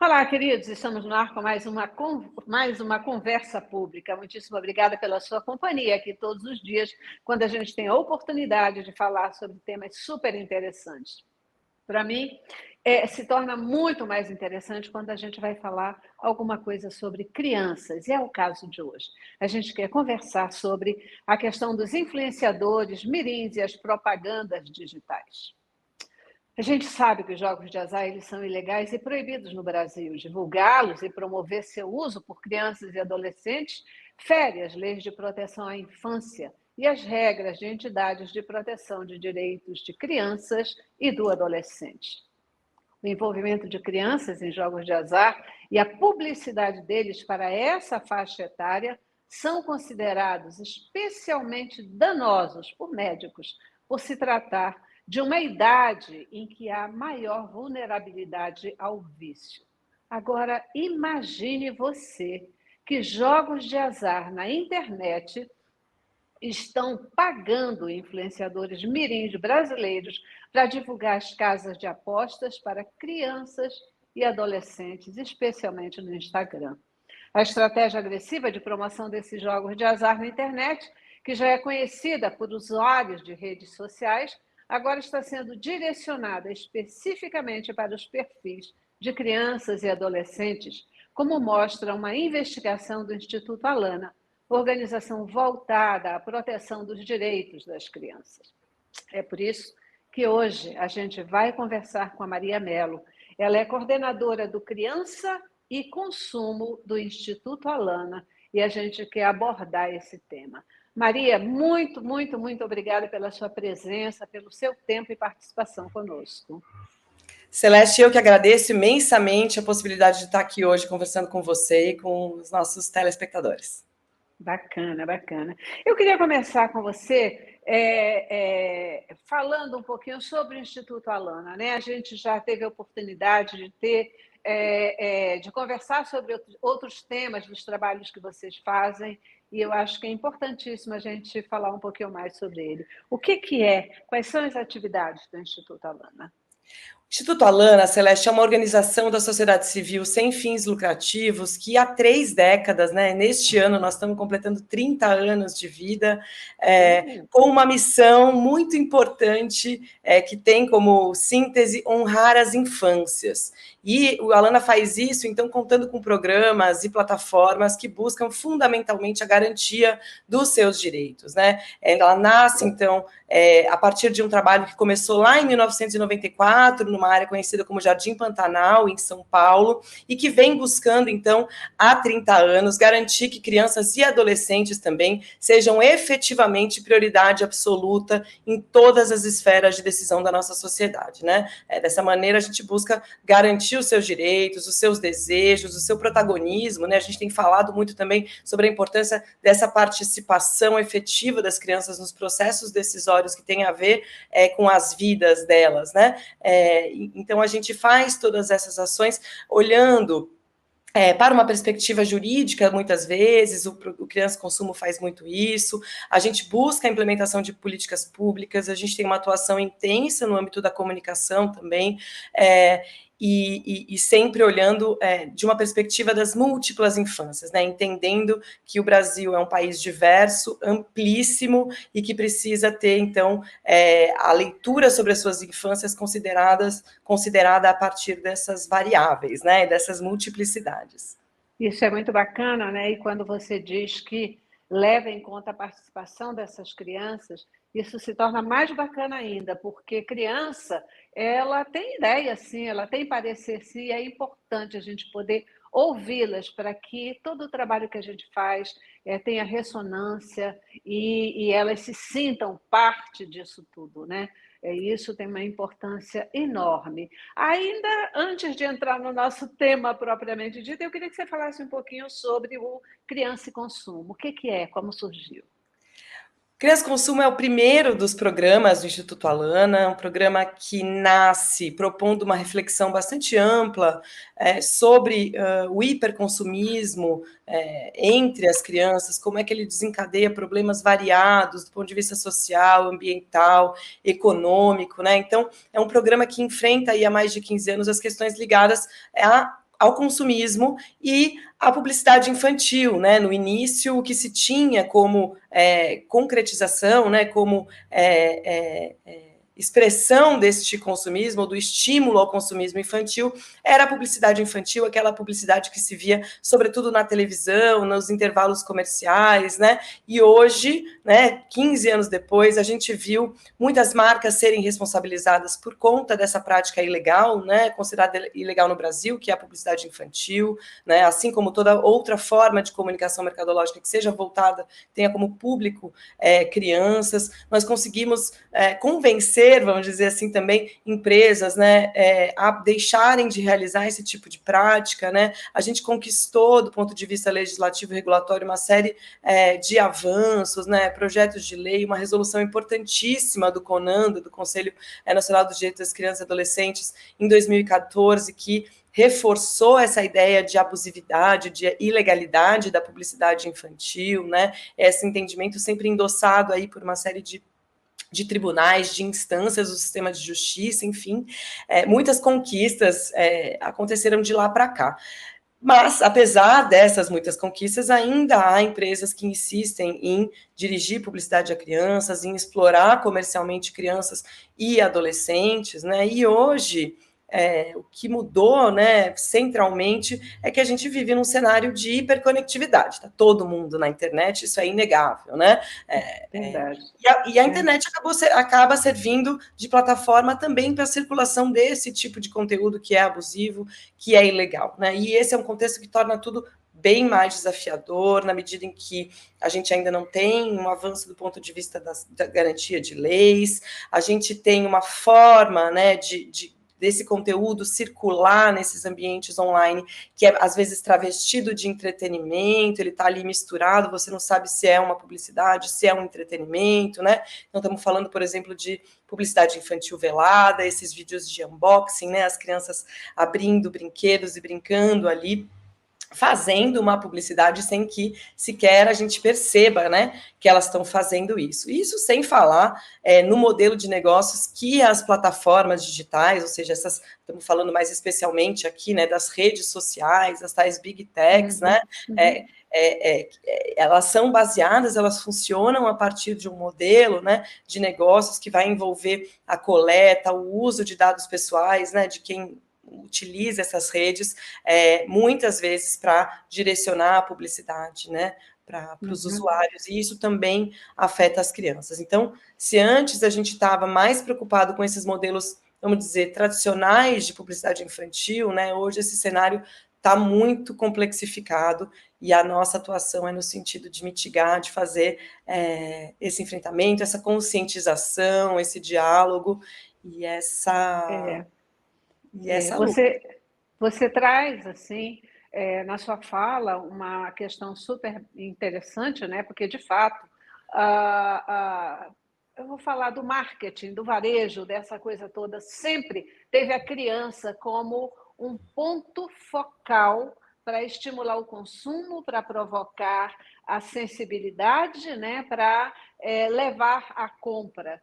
Olá, queridos, estamos no ar com mais uma conversa pública. Muitíssimo obrigada pela sua companhia aqui todos os dias, quando a gente tem a oportunidade de falar sobre temas super interessantes. Para mim, se torna muito mais interessante quando a gente vai falar alguma coisa sobre crianças, e é o caso de hoje. A gente quer conversar sobre a questão dos influenciadores, mirins e as propagandas digitais. A gente sabe que os jogos de azar eles são ilegais e proibidos no Brasil. Divulgá-los e promover seu uso por crianças e adolescentes fere as leis de proteção à infância e as regras de entidades de proteção de direitos de crianças e do adolescente. O envolvimento de crianças em jogos de azar e a publicidade deles para essa faixa etária são considerados especialmente danosos por médicos, por se tratar de uma idade em que há maior vulnerabilidade ao vício. Agora, imagine você que jogos de azar na internet estão pagando influenciadores mirins brasileiros para divulgar as casas de apostas para crianças e adolescentes, especialmente no Instagram. A estratégia agressiva de promoção desses jogos de azar na internet, que já é conhecida por usuários de redes sociais, agora está sendo direcionada especificamente para os perfis de crianças e adolescentes, como mostra uma investigação do Instituto Alana, organização voltada à proteção dos direitos das crianças. É por isso que hoje a gente vai conversar com a Maria Mello. Ela é coordenadora do Criança e Consumo do Instituto Alana e a gente quer abordar esse tema. Maria, muito obrigada pela sua presença, pelo seu tempo e participação conosco. Celeste, eu que agradeço imensamente a possibilidade de estar aqui hoje conversando com você e com os nossos telespectadores. Bacana. Eu queria começar com você falando um pouquinho sobre o Instituto Alana, né? A gente já teve a oportunidade de conversar sobre outros temas dos trabalhos que vocês fazem, e eu acho que é importantíssimo a gente falar um pouquinho mais sobre ele. O que é? Quais são as atividades do Instituto Alana? O Instituto Alana, Celeste, é uma organização da sociedade civil sem fins lucrativos que há 3 décadas, né, neste ano nós estamos completando 30 anos de vida, com uma missão muito importante, que tem como síntese honrar as infâncias. E o Alana faz isso, então, contando com programas e plataformas que buscam fundamentalmente a garantia dos seus direitos, né? Ela nasce, então, a partir de um trabalho que começou lá em 1994, numa área conhecida como Jardim Pantanal, em São Paulo, e que vem buscando, então, há 30 anos, garantir que crianças e adolescentes também sejam efetivamente prioridade absoluta em todas as esferas de decisão da nossa sociedade, né? Dessa maneira, a gente busca garantir os seus direitos, os seus desejos, o seu protagonismo, né? A gente tem falado muito também sobre a importância dessa participação efetiva das crianças nos processos decisórios que têm a ver com as vidas delas, né? Então, a gente faz todas essas ações olhando para uma perspectiva jurídica, muitas vezes, o Criança Consumo faz muito isso, a gente busca a implementação de políticas públicas, a gente tem uma atuação intensa no âmbito da comunicação também, e sempre olhando de uma perspectiva das múltiplas infâncias, né, entendendo que o Brasil é um país diverso, amplíssimo, e que precisa ter, então, a leitura sobre as suas infâncias considerada a partir dessas variáveis, né, dessas multiplicidades. Isso é muito bacana, né? E quando você diz que leva em conta a participação dessas crianças, isso se torna mais bacana ainda, porque criança, ela tem ideia, sim, ela tem parecer, sim, e é importante a gente poder ouvi-las para que todo o trabalho que a gente faz tenha ressonância e elas se sintam parte disso tudo, né? Isso tem uma importância enorme. Ainda antes de entrar no nosso tema propriamente dito, eu queria que você falasse um pouquinho sobre o Criança e Consumo. O que é? Como surgiu? Criança Consumo é o primeiro dos programas do Instituto Alana, um programa que nasce propondo uma reflexão bastante ampla sobre o hiperconsumismo entre as crianças, como é que ele desencadeia problemas variados do ponto de vista social, ambiental, econômico, né? Então, é um programa que enfrenta aí há mais de 15 anos as questões ligadas à ao consumismo e à publicidade infantil, né? No início, o que se tinha como concretização, né? Como expressão deste consumismo, ou do estímulo ao consumismo infantil, era a publicidade infantil, aquela publicidade que se via, sobretudo na televisão, nos intervalos comerciais, né? E hoje, né, 15 anos depois, a gente viu muitas marcas serem responsabilizadas por conta dessa prática ilegal, né, considerada ilegal no Brasil, que é a publicidade infantil, né, assim como toda outra forma de comunicação mercadológica que seja voltada, tenha como público crianças. Nós conseguimos convencer, vamos dizer assim, também empresas, né, a deixarem de realizar esse tipo de prática, né? A gente conquistou, do ponto de vista legislativo e regulatório, uma série de avanços, né, projetos de lei, uma resolução importantíssima do CONANDA, do Conselho Nacional dos Direitos das Crianças e Adolescentes, em 2014, que reforçou essa ideia de abusividade, de ilegalidade da publicidade infantil, né? Esse entendimento sempre endossado aí por uma série de tribunais, de instâncias do sistema de justiça, enfim, muitas conquistas aconteceram de lá para cá. Mas, apesar dessas muitas conquistas, ainda há empresas que insistem em dirigir publicidade a crianças, em explorar comercialmente crianças e adolescentes, né? E hoje, o que mudou, né, centralmente, é que a gente vive num cenário de hiperconectividade. Está todo mundo na internet, isso é inegável, né? Verdade. E a internet acaba servindo de plataforma também para a circulação desse tipo de conteúdo que é abusivo, que é ilegal, né? E esse é um contexto que torna tudo bem mais desafiador, na medida em que a gente ainda não tem um avanço do ponto de vista da garantia de leis, a gente tem uma forma, né, desse conteúdo circular nesses ambientes online, que é, às vezes, travestido de entretenimento, ele está ali misturado, você não sabe se é uma publicidade, se é um entretenimento, né? Então, estamos falando, por exemplo, de publicidade infantil velada, esses vídeos de unboxing, né? As crianças abrindo brinquedos e brincando ali, fazendo uma publicidade sem que sequer a gente perceba, né, que elas estão fazendo isso. Isso sem falar no modelo de negócios que as plataformas digitais, ou seja, estamos falando mais especialmente aqui, né, das redes sociais, as tais big techs, né, elas são baseadas, elas funcionam a partir de um modelo, né, de negócios que vai envolver a coleta, o uso de dados pessoais, né, de quem utiliza essas redes, muitas vezes para direcionar a publicidade, né, para os usuários, e isso também afeta as crianças. Então, se antes a gente estava mais preocupado com esses modelos, vamos dizer, tradicionais de publicidade infantil, né, hoje esse cenário está muito complexificado, e a nossa atuação é no sentido de mitigar, de fazer esse enfrentamento, essa conscientização, esse diálogo, e essa luta. Você traz, assim, na sua fala, uma questão super interessante, né? Porque, de fato, eu vou falar do marketing, do varejo, dessa coisa toda, sempre teve a criança como um ponto focal para estimular o consumo, para provocar a sensibilidade, né? Para levar à compra.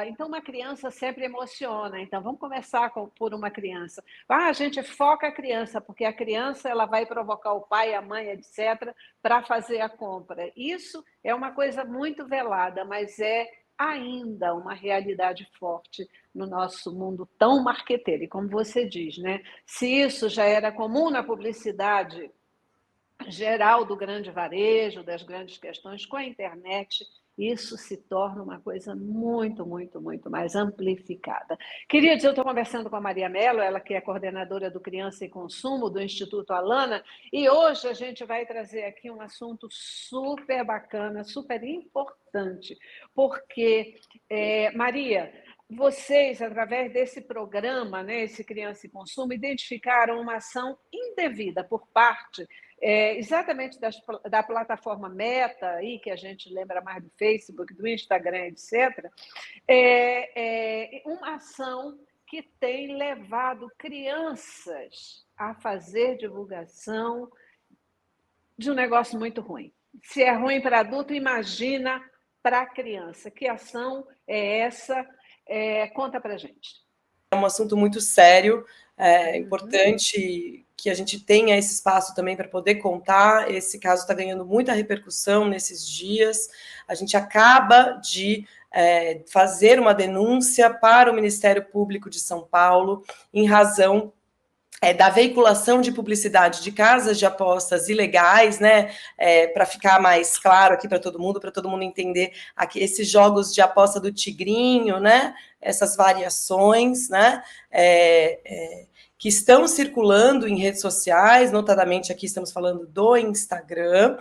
Então, uma criança sempre emociona. Então, vamos começar por uma criança. A gente foca a criança, porque a criança ela vai provocar o pai, a mãe, etc., para fazer a compra. Isso é uma coisa muito velada, mas é ainda uma realidade forte no nosso mundo tão marqueteiro. E como você diz, né? Se isso já era comum na publicidade geral do grande varejo, das grandes questões, com a internet, isso se torna uma coisa muito, muito, muito mais amplificada. Queria dizer, eu estou conversando com a Maria Mello, ela que é coordenadora do Criança e Consumo do Instituto Alana, e hoje a gente vai trazer aqui um assunto super bacana, super importante, porque, Maria, vocês, através desse programa, né, esse Criança e Consumo, identificaram uma ação indevida por parte exatamente da plataforma Meta, aí, que a gente lembra mais do Facebook, do Instagram, etc., uma ação que tem levado crianças a fazer divulgação de um negócio muito ruim. Se é ruim para adulto, imagina para criança. Que ação é essa? Conta para a gente. É um assunto muito sério, importante que a gente tenha esse espaço também para poder contar. Esse caso está ganhando muita repercussão nesses dias. A gente acaba de fazer uma denúncia para o Ministério Público de São Paulo em razão da veiculação de publicidade de casas de apostas ilegais, né? Para ficar mais claro aqui para todo mundo entender aqui esses jogos de aposta do tigrinho, né? Essas variações, né? Que estão circulando em redes sociais, notadamente aqui estamos falando do Instagram,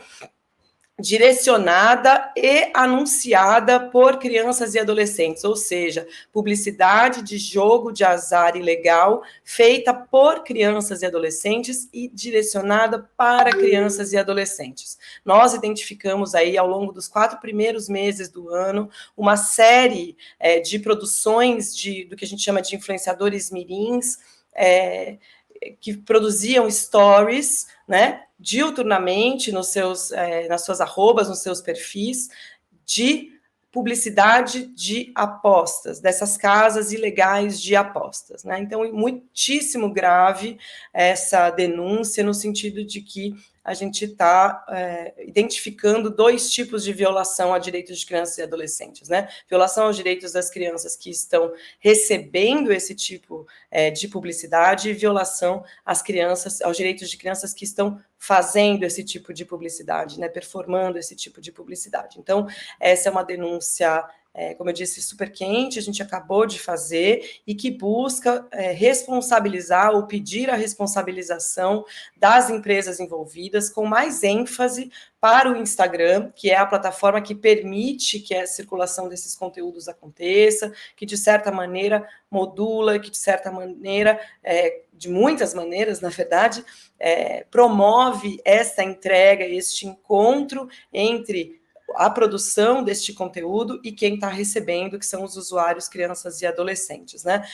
direcionada e anunciada por crianças e adolescentes, ou seja, publicidade de jogo de azar ilegal feita por crianças e adolescentes e direcionada para crianças e adolescentes. Nós identificamos aí, ao longo dos 4 primeiros meses do ano, uma série de produções do que a gente chama de influenciadores mirins, que produziam stories, né, diuturnamente nas suas arrobas, nos seus perfis, de publicidade de apostas, dessas casas ilegais de apostas, né? Então, é muitíssimo grave essa denúncia, no sentido de que a gente está identificando 2 tipos de violação a direitos de crianças e adolescentes, né? Violação aos direitos das crianças que estão recebendo esse tipo de publicidade e violação aos direitos de crianças que estão fazendo esse tipo de publicidade, né? Performando esse tipo de publicidade. Então, essa é uma denúncia, como eu disse, super quente, a gente acabou de fazer, e que busca responsabilizar ou pedir a responsabilização das empresas envolvidas, com mais ênfase para o Instagram, que é a plataforma que permite que a circulação desses conteúdos aconteça, que de certa maneira modula, que de certa maneira, de muitas maneiras, na verdade, promove essa entrega, este encontro entre a produção deste conteúdo e quem está recebendo, que são os usuários, crianças e adolescentes, né?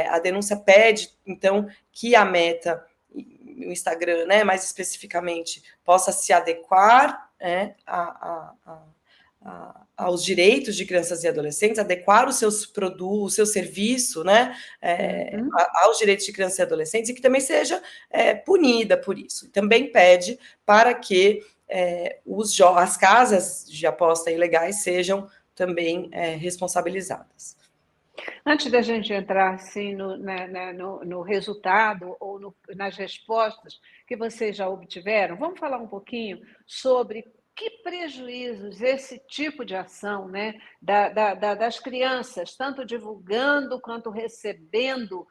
A denúncia pede, então, que a Meta, o Instagram, né, mais especificamente, possa se adequar aos direitos de crianças e adolescentes, adequar os seus produtos, o seu serviço, né, aos direitos de crianças e adolescentes, e que também seja punida por isso. Também pede para que as casas de aposta ilegais sejam também responsabilizadas. Antes da gente entrar assim, no resultado ou nas respostas que vocês já obtiveram, vamos falar um pouquinho sobre que prejuízos esse tipo de ação, né, das crianças, tanto divulgando quanto recebendo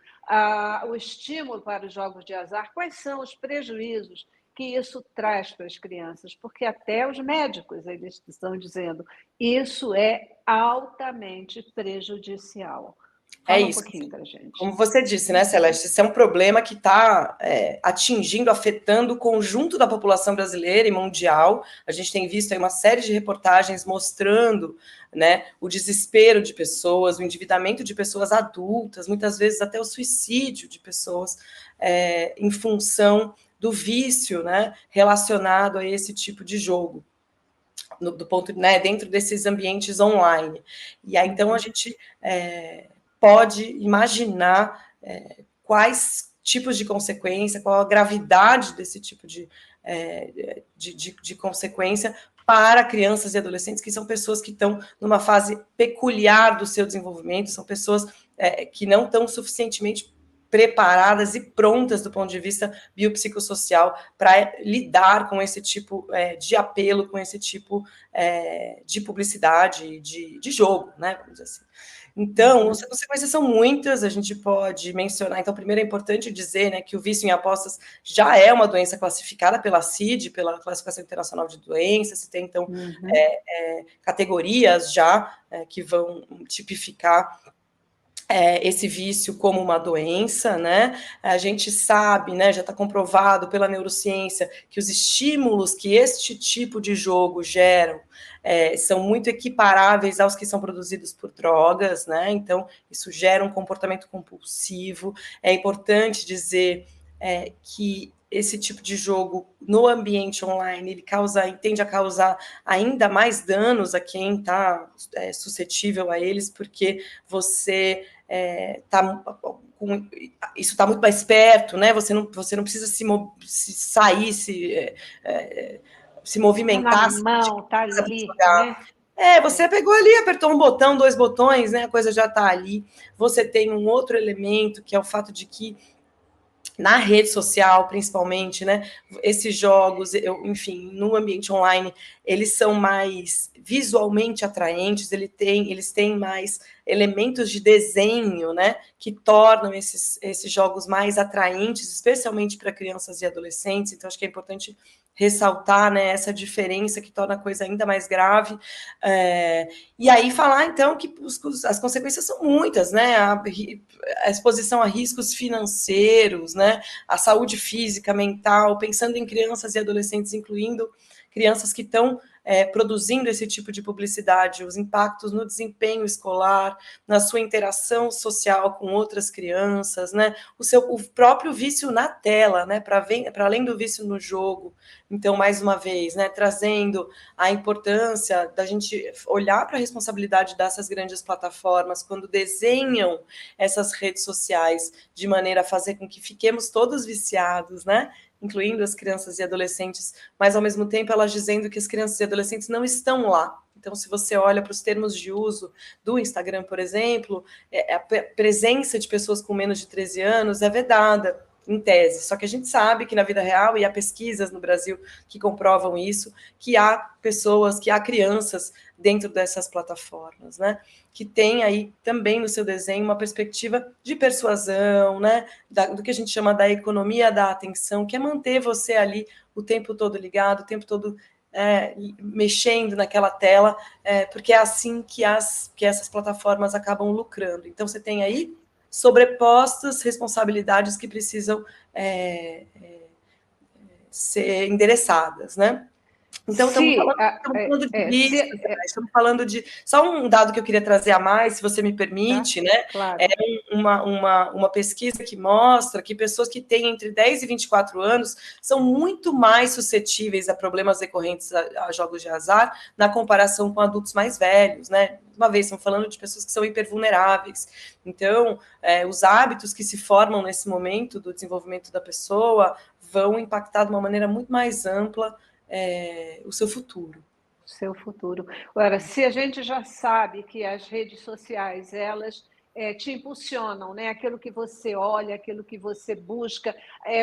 o estímulo para os jogos de azar, quais são os prejuízos que isso traz para as crianças? Porque até os médicos eles estão dizendo isso é altamente prejudicial. Fala um pouquinho para a gente. Como você disse, né, Celeste, isso é um problema que está atingindo, afetando o conjunto da população brasileira e mundial. A gente tem visto aí uma série de reportagens mostrando, né, o desespero de pessoas, o endividamento de pessoas adultas, muitas vezes até o suicídio de pessoas em função do vício, né, relacionado a esse tipo de jogo. Do ponto, né, dentro desses ambientes online. E aí, então, a gente pode imaginar quais tipos de consequência, qual a gravidade desse tipo de consequência para crianças e adolescentes, que são pessoas que estão numa fase peculiar do seu desenvolvimento, são pessoas que não estão suficientemente preparadas e prontas do ponto de vista biopsicossocial para lidar com esse tipo de apelo, com esse tipo de publicidade, de jogo, né? Vamos dizer assim. Então, as consequências são muitas, a gente pode mencionar. Então, primeiro é importante dizer, né, que o vício em apostas já é uma doença classificada pela CID, pela Classificação Internacional de Doenças, se tem, então, categorias já que vão tipificar esse vício como uma doença, né? A gente sabe, né, já está comprovado pela neurociência, que os estímulos que este tipo de jogo geram são muito equiparáveis aos que são produzidos por drogas, né? Então, isso gera um comportamento compulsivo. É importante dizer que esse tipo de jogo no ambiente online, ele tende a causar ainda mais danos a quem está suscetível a eles, porque você isso está muito mais perto, né? Você não precisa sair, se movimentar. Tá na mão, tá ali, né? Você pegou ali, apertou um botão, 2 botões, né? A coisa já está ali. Você tem um outro elemento, que é o fato de que na rede social, principalmente, né? Esses jogos, enfim, no ambiente online, eles são mais visualmente atraentes, eles têm mais elementos de desenho, né? Que tornam esses jogos mais atraentes, especialmente para crianças e adolescentes. Então, acho que é importante ressaltar, né, essa diferença que torna a coisa ainda mais grave. E aí falar, então, que as consequências são muitas, né? A exposição a riscos financeiros, né? A saúde física, mental, pensando em crianças e adolescentes, incluindo crianças que estão produzindo esse tipo de publicidade, os impactos no desempenho escolar, na sua interação social com outras crianças, né? O próprio vício na tela, né? Para além do vício no jogo. Então, mais uma vez, né? Trazendo a importância da gente olhar para a responsabilidade dessas grandes plataformas quando desenham essas redes sociais de maneira a fazer com que fiquemos todos viciados, né? Incluindo as crianças e adolescentes, mas ao mesmo tempo elas dizendo que as crianças e adolescentes não estão lá. Então, se você olha para os termos de uso do Instagram, por exemplo, a presença de pessoas com menos de 13 anos é vedada, em tese. Só que a gente sabe que na vida real, e há pesquisas no Brasil que comprovam isso, que há pessoas, que há crianças dentro dessas plataformas, né? Que tem aí também no seu desenho uma perspectiva de persuasão, né? Do que a gente chama da economia da atenção, que é manter você ali o tempo todo ligado, o tempo todo mexendo naquela tela, porque é assim que essas plataformas acabam lucrando. Então, você tem aí sobrepostas responsabilidades que precisam ser endereçadas, né? Então, estamos falando de riscos, estamos falando de... Só um dado que eu queria trazer a mais, se você me permite, né? Claro. É uma pesquisa que mostra que pessoas que têm entre 10 e 24 anos são muito mais suscetíveis a problemas decorrentes a jogos de azar na comparação com adultos mais velhos, né? Uma vez, estamos falando de pessoas que são hipervulneráveis. Então, os hábitos que se formam nesse momento do desenvolvimento da pessoa vão impactar de uma maneira muito mais ampla o seu futuro. O seu futuro. Agora, se a gente já sabe que as redes sociais, elas te impulsionam, né? Aquilo que você olha, aquilo que você busca,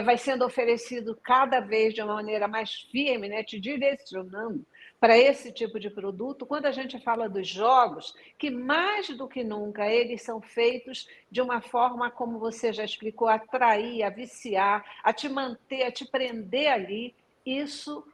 vai sendo oferecido cada vez de uma maneira mais firme, né? Te direcionando para esse tipo de produto. Quando a gente fala dos jogos, que mais do que nunca eles são feitos de uma forma, como você já explicou, a atrair, a viciar, a te manter, a te prender ali. Isso,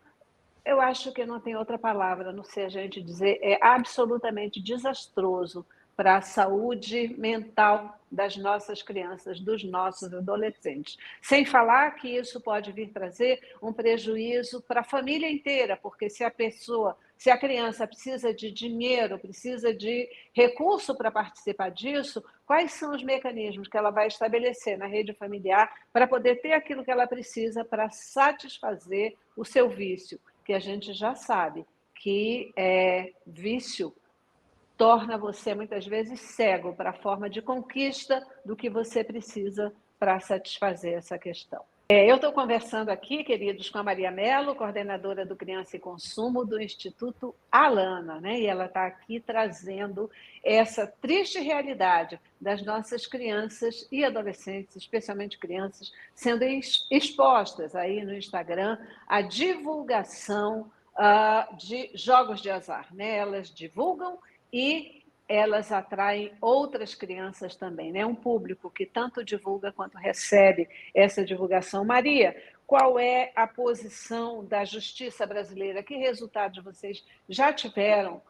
eu acho que não tem outra palavra, não sei a gente dizer, é absolutamente desastroso para a saúde mental das nossas crianças, dos nossos adolescentes. Sem falar que isso pode vir trazer um prejuízo para a família inteira, porque se a criança precisa de dinheiro, precisa de recurso para participar disso, quais são os mecanismos que ela vai estabelecer na rede familiar para poder ter aquilo que ela precisa para satisfazer o seu vício? Que a gente já sabe que vício torna você, muitas vezes, cego para a forma de conquista do que você precisa para satisfazer essa questão. Eu estou conversando aqui, queridos, com a Maria Mello, coordenadora do Criança e Consumo do Instituto Alana, né? E ela está aqui trazendo essa triste realidade das nossas crianças e adolescentes, especialmente crianças, sendo expostas aí no Instagram à divulgação de jogos de azar, né? Elas divulgam e elas atraem outras crianças também, né? Um público que tanto divulga quanto recebe essa divulgação. Maria, qual é a posição da justiça brasileira? Que resultados vocês já tiveram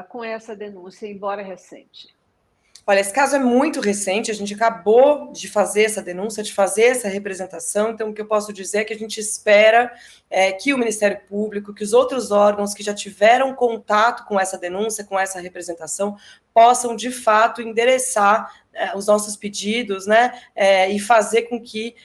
com essa denúncia, embora recente? Olha, esse caso é muito recente, a gente acabou de fazer essa denúncia, de fazer essa representação, então o que eu posso dizer é que a gente espera que o Ministério Público, que os outros órgãos que já tiveram contato com essa denúncia, com essa representação, possam, de fato, endereçar os nossos pedidos, né, e fazer com que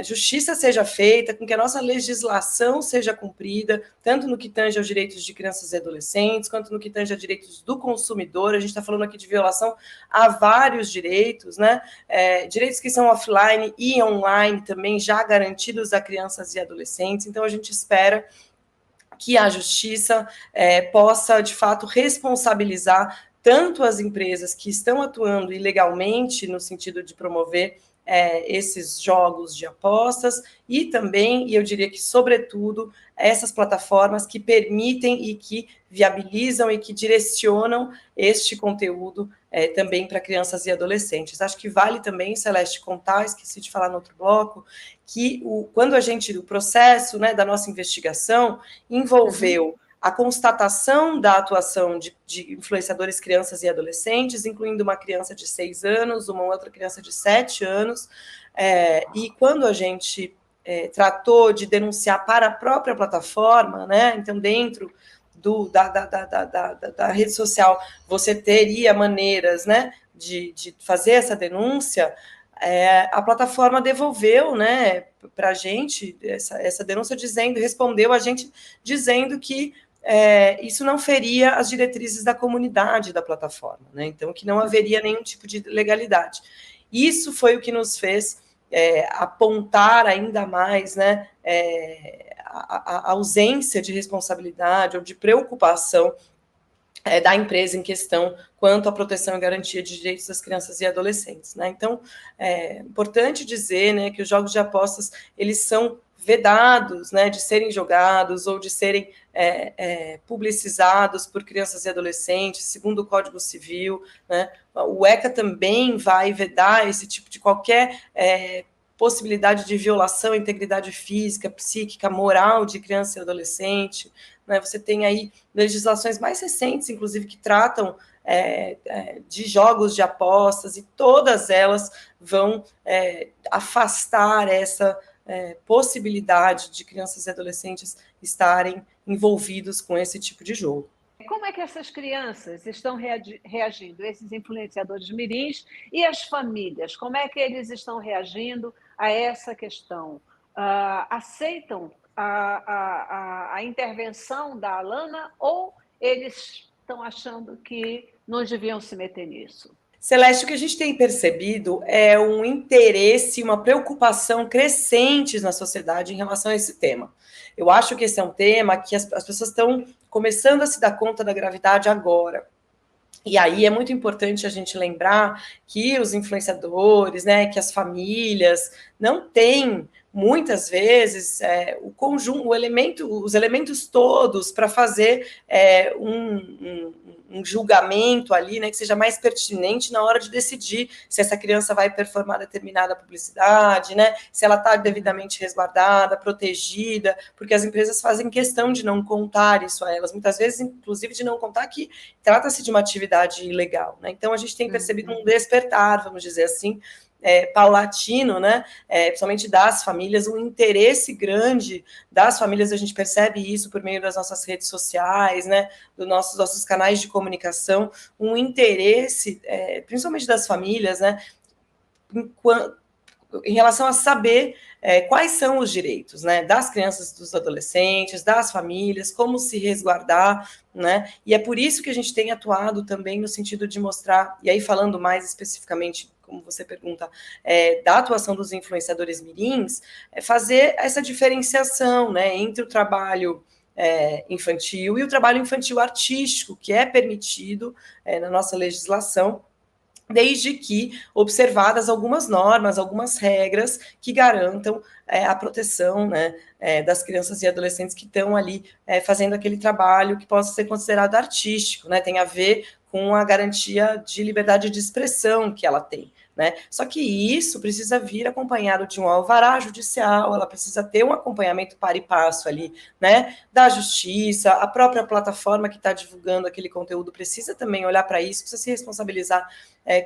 justiça seja feita, com que a nossa legislação seja cumprida, tanto no que tange aos direitos de crianças e adolescentes, quanto no que tange a direitos do consumidor. A gente está falando aqui de violação a vários direitos, né, direitos que são offline e online também já garantidos a crianças e adolescentes. Então, a gente espera que a justiça possa, de fato, responsabilizar tanto as empresas que estão atuando ilegalmente no sentido de promover esses jogos de apostas e também, e eu diria que, sobretudo, essas plataformas que permitem e que viabilizam e que direcionam este conteúdo também para crianças e adolescentes. Acho que vale também, Celeste, contar, esqueci de falar no outro bloco, que quando o processo, né, da nossa investigação envolveu a constatação da atuação de influenciadores, crianças e adolescentes, incluindo uma criança de 6 anos, uma outra criança de 7 anos, e quando a gente tratou de denunciar para a própria plataforma, né, então dentro da rede social, você teria maneiras, né, de fazer essa denúncia, a plataforma devolveu, né, para a gente essa denúncia respondeu a gente dizendo que isso não feria as diretrizes da comunidade da plataforma, né? Então, que não haveria nenhum tipo de legalidade. Isso foi o que nos fez apontar ainda mais, né, a ausência de responsabilidade ou de preocupação da empresa em questão quanto à proteção e garantia de direitos das crianças e adolescentes, né? Então, é importante dizer, né, que os jogos de apostas, eles são vedados, né, de serem jogados ou de serem publicizados por crianças e adolescentes, segundo o Código Civil, né? O ECA também vai vedar esse tipo de qualquer possibilidade de violação à integridade física, psíquica, moral de criança e adolescente, né? Você tem aí legislações mais recentes, inclusive, que tratam de jogos de apostas, e todas elas vão afastar essa possibilidade de crianças e adolescentes estarem envolvidos com esse tipo de jogo. Como é que essas crianças estão reagindo, esses influenciadores mirins, e as famílias? Como é que eles estão reagindo a essa questão? Aceitam a intervenção da Alana ou eles estão achando que não deviam se meter nisso? Celeste, o que a gente tem percebido é um interesse, uma preocupação crescentes na sociedade em relação a esse tema. Eu acho que esse é um tema que as pessoas estão começando a se dar conta da gravidade agora. E aí é muito importante a gente lembrar que os influenciadores, né, que as famílias não têm, muitas vezes, o conjunto, os elementos todos para fazer um julgamento ali, né, que seja mais pertinente na hora de decidir se essa criança vai performar determinada publicidade, né, se ela está devidamente resguardada, protegida, porque as empresas fazem questão de não contar isso a elas, muitas vezes, inclusive, de não contar que trata-se de uma atividade ilegal, né? Então, a gente tem percebido um despertar, vamos dizer assim, paulatino, né, principalmente das famílias, um interesse grande das famílias. A gente percebe isso por meio das nossas redes sociais, né, dos nossos canais de comunicação, um interesse, principalmente das famílias, né, em relação a saber quais são os direitos, né, das crianças, dos adolescentes, das famílias, como se resguardar, né, e é por isso que a gente tem atuado também no sentido de mostrar, e aí falando mais especificamente, como você pergunta, da atuação dos influenciadores mirins, fazer essa diferenciação, né, entre o trabalho infantil e o trabalho infantil artístico, que é permitido na nossa legislação, desde que observadas algumas normas, algumas regras que garantam a proteção, né, das crianças e adolescentes que estão ali fazendo aquele trabalho que possa ser considerado artístico, né, tem a ver com a garantia de liberdade de expressão que ela tem, né? Só que isso precisa vir acompanhado de um alvará judicial, ela precisa ter um acompanhamento para e passo ali, né, da justiça, a própria plataforma que está divulgando aquele conteúdo precisa também olhar para isso, precisa se responsabilizar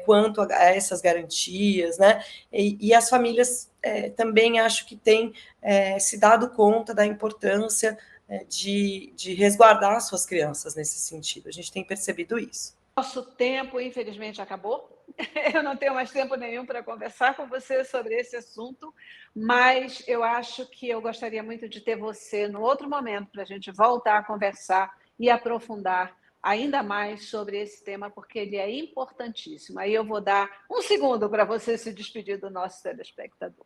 quanto a essas garantias, né? E as famílias também acho que têm se dado conta da importância de resguardar suas crianças nesse sentido. A gente tem percebido isso. Nosso tempo, infelizmente, acabou. Eu não tenho mais tempo nenhum para conversar com você sobre esse assunto, mas eu acho que eu gostaria muito de ter você no outro momento para a gente voltar a conversar e aprofundar ainda mais sobre esse tema, porque ele é importantíssimo. Aí eu vou dar um segundo para você se despedir do nosso telespectador.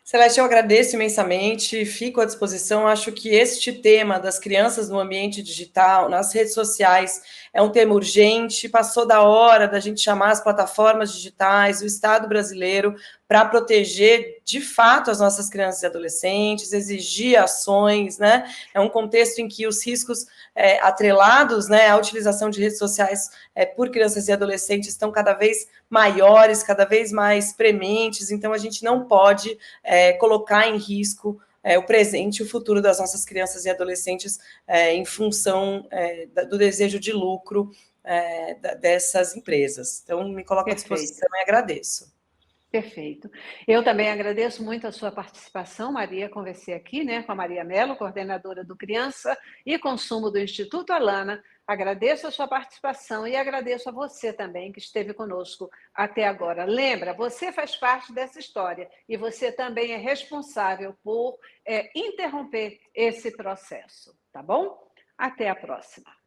Celeste, eu agradeço imensamente, fico à disposição. Acho que este tema das crianças no ambiente digital, nas redes sociais, é um tema urgente. Passou da hora da gente chamar as plataformas digitais, o Estado brasileiro, para proteger de fato as nossas crianças e adolescentes, exigir ações, né? É um contexto em que os riscos atrelados, né, à utilização de redes sociais por crianças e adolescentes estão cada vez maiores, cada vez mais prementes. Então, a gente não pode colocar em risco o presente e o futuro das nossas crianças e adolescentes em função do desejo de lucro dessas empresas. Então, me coloco à disposição e agradeço. Perfeito. Eu também agradeço muito a sua participação, Maria. Conversei aqui, né, com a Maria Mello, coordenadora do Criança e Consumo do Instituto Alana. Agradeço a sua participação e agradeço a você também que esteve conosco até agora. lembra, você faz parte dessa história e você também é responsável por interromper esse processo, tá bom? Até a próxima.